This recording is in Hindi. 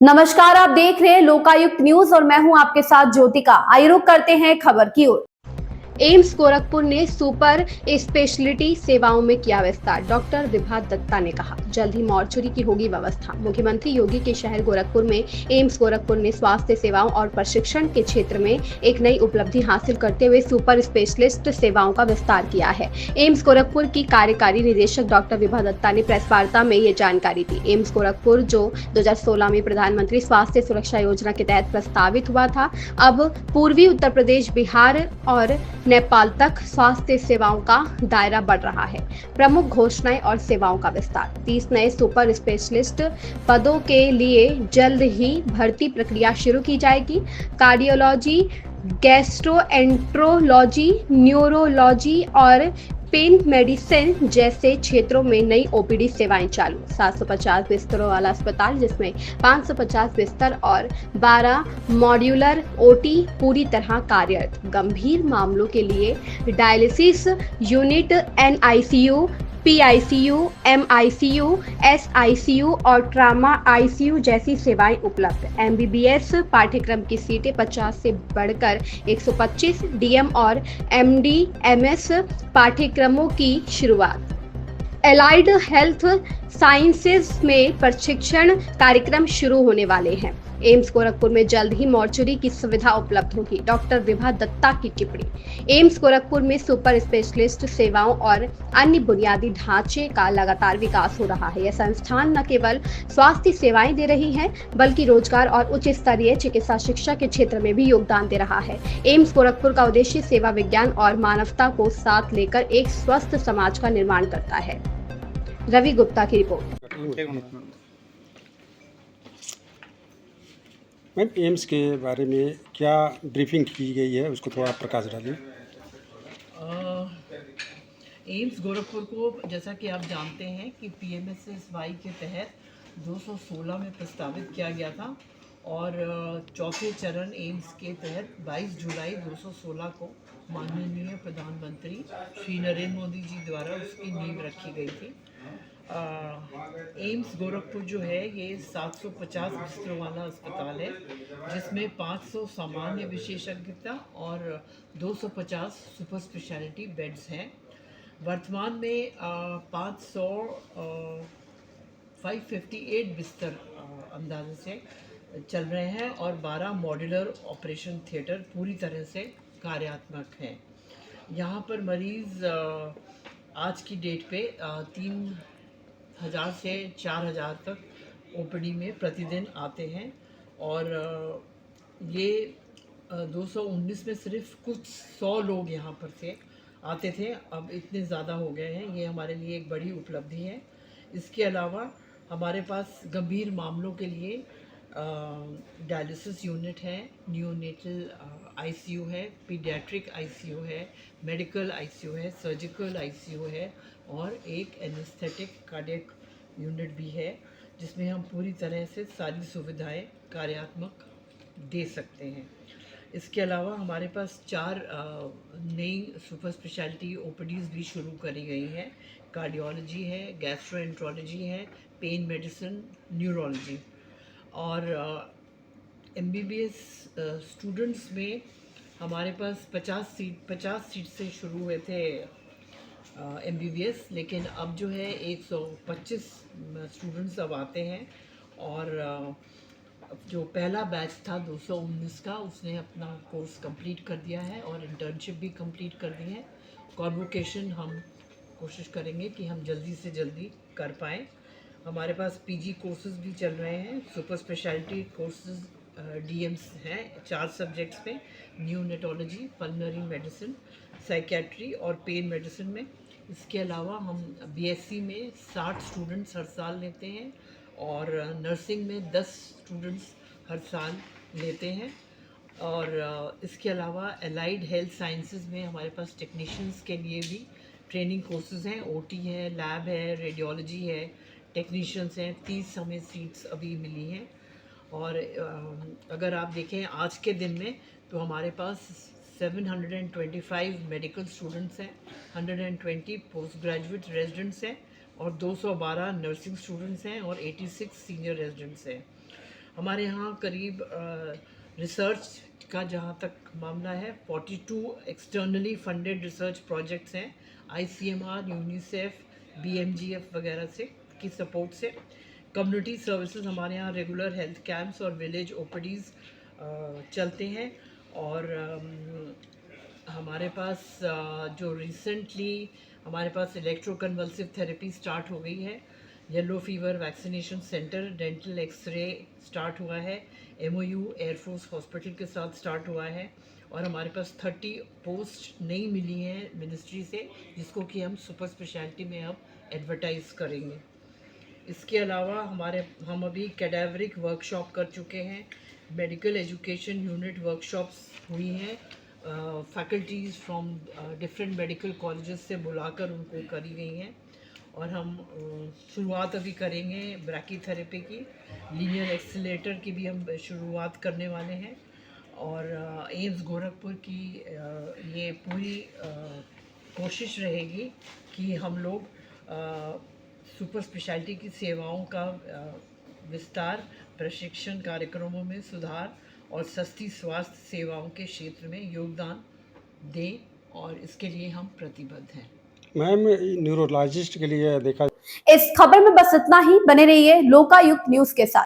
नमस्कार, आप देख रहे हैं लोकायुक्त न्यूज और मैं हूं आपके साथ ज्योतिका। आइए रुक करते हैं खबर की ओर। एम्स गोरखपुर ने सुपर स्पेशलिटी सेवाओं में किया विस्तार। डॉक्टर विभा दत्ता ने कहा, जल्द ही मॉर्चरी की होगी व्यवस्था। मुख्यमंत्री योगी के शहर गोरखपुर में एम्स गोरखपुर ने स्वास्थ्य सेवाओं और प्रशिक्षण के क्षेत्र में एक नई उपलब्धि हासिल करते हुए सुपर स्पेशलिस्ट सेवाओं का विस्तार किया है। एम्स गोरखपुर की कार्यकारी निदेशक डॉक्टर विभा दत्ता ने प्रेस वार्ता में ये जानकारी दी। एम्स गोरखपुर जो 2016 में प्रधानमंत्री स्वास्थ्य सुरक्षा योजना के तहत प्रस्तावित हुआ था, अब पूर्वी उत्तर प्रदेश, बिहार और नेपाल तक स्वास्थ्य सेवाओं का दायरा बढ़ रहा है। प्रमुख घोषणाएं और सेवाओं का विस्तार। 30 नए सुपर स्पेशलिस्ट पदों के लिए जल्द ही भर्ती प्रक्रिया शुरू की जाएगी। कार्डियोलॉजी, गैस्ट्रोएंट्रोलॉजी, न्यूरोलॉजी और पेन मेडिसिन जैसे क्षेत्रों में नई ओपीडी सेवाएं चालू। 750 बिस्तरों वाला अस्पताल, जिसमें 550 बिस्तर और 12 मॉड्यूलर ओटी पूरी तरह कार्यरत। गंभीर मामलों के लिए डायलिसिस यूनिट, एनआईसीयू, पीआईसीयू, एमआईसीयू, एसआईसीयू और ट्रामा आईसीयू जैसी सेवाएं उपलब्ध। एमबीबीएस पाठ्यक्रम की सीटें 50 से बढ़कर 125, डीएम और एमडीएमएस पाठ्यक्रमों की शुरुआत। एलाइड हेल्थ साइंसेज में प्रशिक्षण कार्यक्रम शुरू होने वाले हैं। एम्स गोरखपुर में जल्द ही मॉर्चरी की सुविधा उपलब्ध होगी। डॉक्टर विभा दत्ता की टिप्पणी। एम्स गोरखपुर में सुपर स्पेशलिस्ट सेवाओं और अन्य बुनियादी ढांचे का लगातार विकास हो रहा है। यह संस्थान न केवल स्वास्थ्य सेवाएं दे रही है, बल्कि रोजगार और उच्च स्तरीय चिकित्सा शिक्षा के क्षेत्र में भी योगदान दे रहा है। एम्स गोरखपुर का उद्देश्य सेवा विज्ञान और मानवता को साथ लेकर एक स्वस्थ समाज का निर्माण करता है। रवि गुप्ता की रिपोर्ट। मैम, एम्स के बारे में क्या ब्रीफिंग की गई है, उसको थोड़ा प्रकाश डालिए। एम्स गोरखपुर को, जैसा कि आप जानते हैं कि पीएमएसएसवाई के तहत 216 में प्रस्तावित किया गया था और चौथे चरण एम्स के तहत 22 जुलाई 2016 को माननीय प्रधानमंत्री श्री नरेंद्र मोदी जी द्वारा उसकी नींव रखी गई थी। एम्स गोरखपुर जो है ये 750 बिस्तरों वाला अस्पताल है, जिसमें 500 सामान्य विशेषज्ञता और 250 सुपर स्पेशलिटी बेड्स हैं। वर्तमान में 558 बिस्तर अंदाजे से चल रहे हैं और 12 मॉड्यूलर ऑपरेशन थिएटर पूरी तरह से कार्यात्मक हैं। यहाँ पर मरीज़ आज की डेट पे 3000 से 4000 तक ओपीडी में प्रतिदिन आते हैं और ये 219 में सिर्फ कुछ 100 लोग यहाँ पर से आते थे, अब इतने ज़्यादा हो गए हैं। ये हमारे लिए एक बड़ी उपलब्धि है। इसके अलावा हमारे पास गंभीर मामलों के लिए डायलिसिस यूनिट है, न्यूनेटल आईसीयू है, पीडियाट्रिक आईसीयू है, मेडिकल आईसीयू है, सर्जिकल आईसीयू है और एक एनेस्थेटिक कार्डियक यूनिट भी है, जिसमें हम पूरी तरह से सारी सुविधाएं कार्यात्मक दे सकते हैं। इसके अलावा हमारे पास 4 नई सुपर स्पेशलिटी ओपीडीज़ भी शुरू करी गई हैं। कार्डियोलॉजी है, गैस्ट्रोएंट्रोलॉजी है, पेन मेडिसिन, न्यूरोलॉजी और एमबीबीएस स्टूडेंट्स में हमारे पास 50 सीट से शुरू हुए थे एमबीबीएस, लेकिन अब जो है 125 स्टूडेंट्स अब आते हैं और जो पहला बैच था 219 का, उसने अपना कोर्स कंप्लीट कर दिया है और इंटर्नशिप भी कंप्लीट कर दी है। कॉन्वोकेशन हम कोशिश करेंगे कि हम जल्दी से जल्दी कर पाएँ। हमारे पास पीजी कोर्सेज भी चल रहे हैं, सुपर स्पेशलिटी कोर्सेज डीएम्स हैं 4 सब्जेक्ट्स में, न्यूनेटोलॉजी, पल्मोनरी मेडिसिन, साइकेट्री और पेन मेडिसिन में। इसके अलावा हम बीएससी में 60 स्टूडेंट्स हर साल लेते हैं और नर्सिंग में 10 स्टूडेंट्स हर साल लेते हैं और इसके अलावा एलाइड हेल्थ साइंसेज में हमारे पास टेक्नीशियंस के लिए भी ट्रेनिंग कोर्सेज हैं, ओटी है, लैब है, रेडियोलॉजी है, टेक्नीशियंस हैं। 30 हमें सीट्स अभी मिली हैं और अगर आप देखें आज के दिन में तो हमारे पास 725 मेडिकल स्टूडेंट्स हैं, 120 पोस्ट ग्रेजुएट रेजिडेंट्स हैं और 212 नर्सिंग स्टूडेंट्स हैं और 86 सीनियर रेजिडेंट्स हैं। हमारे यहाँ करीब रिसर्च का जहाँ तक मामला है 42 एक्सटर्नली फंडेड रिसर्च प्रोजेक्ट्स हैं ICMR, यूनिसेफ, BMGF वगैरह से की सपोर्ट से। कम्युनिटी सर्विसेज हमारे यहाँ रेगुलर हेल्थ कैंप्स और विलेज OPDs चलते हैं। और हमारे पास जो रिसेंटली हमारे पास इलेक्ट्रोकन्वल्सिव थेरेपी स्टार्ट हो गई है, yellow fever vaccination centre, dental x ray start हुआ है, MOU एयरफोर्स हॉस्पिटल के साथ स्टार्ट हुआ है। और हमारे पास 30 पोस्ट नई मिली हैं मिनिस्ट्री से, जिसको कि हम सुपर स्पेशलिटी में अब एडवर्टाइज़ करेंगे। इसके अलावा हम अभी कैडावरिक वर्कशॉप कर चुके हैं, मेडिकल एजुकेशन यूनिट वर्कशॉप्स हुई हैं, faculties from different medical colleges से बुलाकर उनको करी गई हैं। और हम शुरुआत अभी करेंगे ब्रैकीथेरेपी की, लीनियर एक्सीलरेटर की भी हम शुरुआत करने वाले हैं। और एम्स गोरखपुर की ये पूरी कोशिश रहेगी कि हम लोग सुपर स्पेशलिटी की सेवाओं का विस्तार, प्रशिक्षण कार्यक्रमों में सुधार और सस्ती स्वास्थ्य सेवाओं के क्षेत्र में योगदान दें, और इसके लिए हम प्रतिबद्ध हैं। मैम, न्यूरोलॉजिस्ट के लिए देखा इस खबर में बस इतना ही। बने रहिए लोकायुक्त न्यूज के साथ।